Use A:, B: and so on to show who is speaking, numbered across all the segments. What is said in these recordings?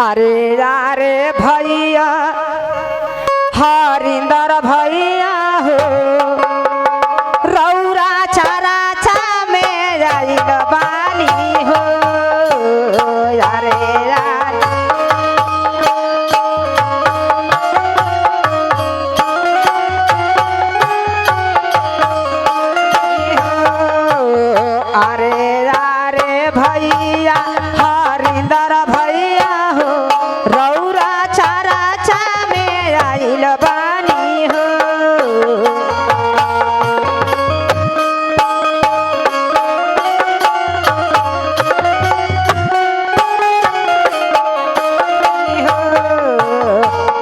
A: अरे यारे भैया हरिंदर भैया हो रौरा चारा चा में जाइल बानी हो यारे यार अरे यारे भैया हरिंदर भैया हो रौरा चारा चा में आइल बानी हो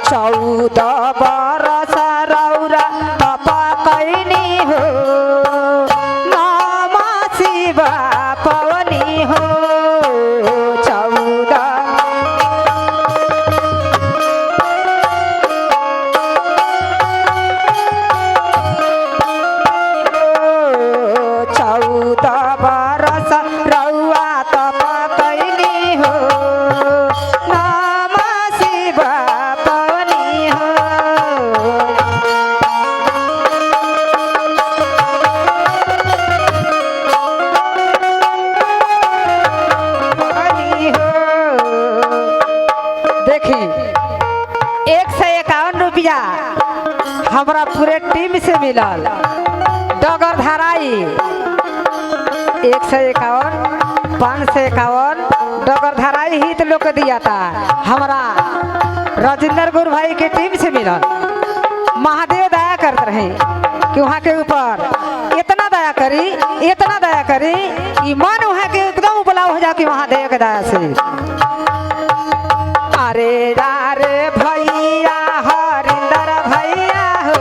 A: चौदह बरस रौरा पापा कैनी हो नाम शिवा पवनी हो चौदह बरस रउआ तप कैली हो नाम शिवा पवनी हो देखी 151 रुपया हमारा पूरे टीम से मिलल डगर धराई 151 551 डगर धराई ही तो लोग दिया था हमारा राजेंद्र गुरु भाई के टीम से मिलल। महादेव दया करते रहे कि वहाँ के ऊपर इतना दया करी कि मन वहाँ के एकदम उपलाव हो जा कि महादेव के दया से। अरे यारे भैया हरिंदर भैया हो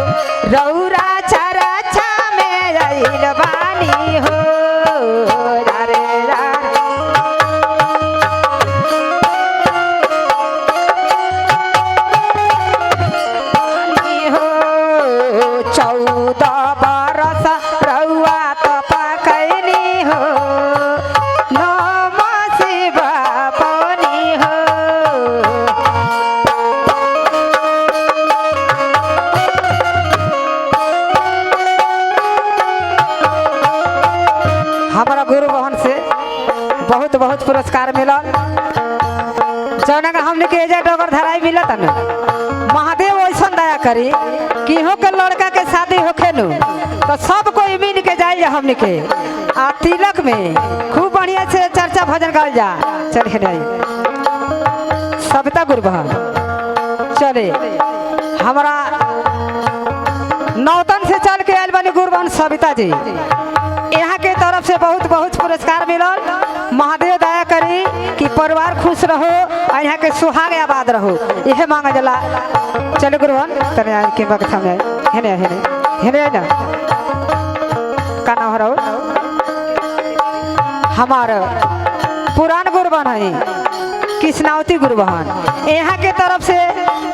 A: रौरा चारा चा में आइल बानी हो यारे यार बानी हो 14 बरस रउआ तप कैनी हो नाम शिवा पवनी हो हमारा गुरु बहन से बहुत बहुत पुरस्कार मिलल जौन का हमने के एजा डगर धराई मिलत न महादेव ऐसा दया करी कि हो के लड़का के शादी होखे नु तो सब कोई मिल के जाइए हमने के आ तिलक में खूब बढ़िया से चर्चा भजन गाल जा चल सविता गुरु बहन चले हमारा नौतन से चल के आयल बनी गुरु बहन सविता जी यहाँ के तरफ से बहुत बहुत पुरस्कार मिलल। महादेव दया करी कि परिवार खुश रहो और यहाँ के सुहाग आबाद रहो यह मांगा जला। चलो गुरुवन तने के वक्त सामने हेने हेने हेने ना का नाम रहो हमारा पुरान गुरुवन है कृष्णावती गुरुबहन यहाँ के तरफ से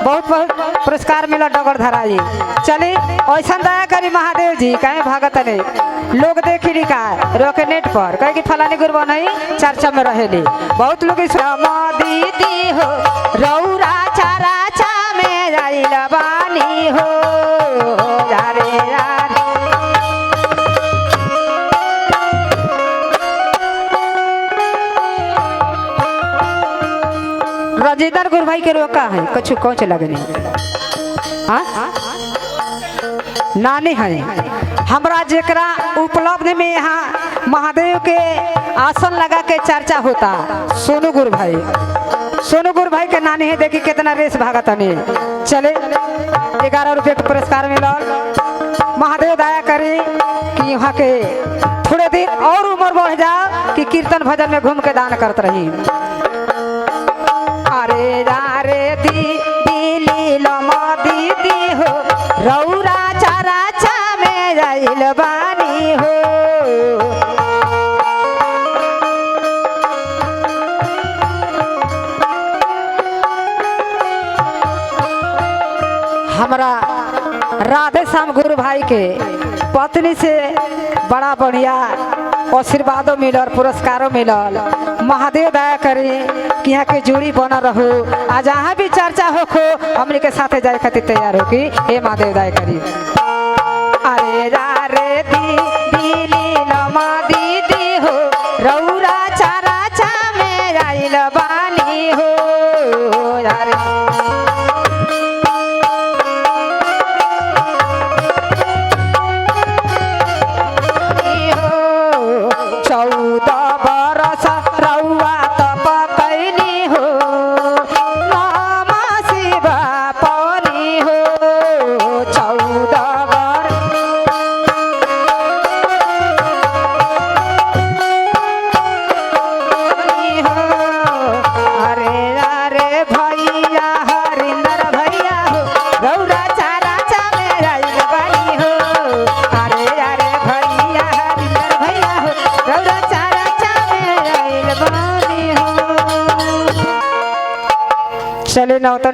A: बहुत बहुत पुरस्कार मिला डगर धराई। चली ऐसा दया करी महादेव जी कहीं भागत नहीं लोग देखी ली का रोके नेट पर कहे कि फलानी गुरुबहन है चर्चा में रहेली बहुत लोग दीदी हो रौरा चारा चा में आइल बानी हो यारे यार राजेंद्र गुरु भाई के रोका है कुछ कौन लगनी हाँ नानी है हमरा जेकरा उपलब्ध में यहाँ महादेव के आसन लगा के चर्चा होता सोनू गुरु भाई के नानी है देखी कितना रेस भागत नहीं चले 11 रुपये का पुरस्कार मिलल। महादेव दया करे कि यहाँ के थोड़े दिन और उम्र बढ़ जाओ कि कीर्तन भजन में घूम के दान करते रही। अरे रे दिली लमा दीदी हो रौरा चारा चा में आइल बानी हो हमरा राधे श्याम गुरु भाई के पत्नी से बड़ा बढ़िया आशीर्वादों मिलल पुरस्कारों मिलल। महादेव दया करे कि यहाँ के जोड़ी बना रहो आ जहाँ भी चर्चा हो खो हमने के साथे जाए खातिर तैयार हो कि हे महादेव दया करी। अरे रे दिली लमा दीदी हो रौरा चारा चा में आइल बानी हो यारे चले नौतन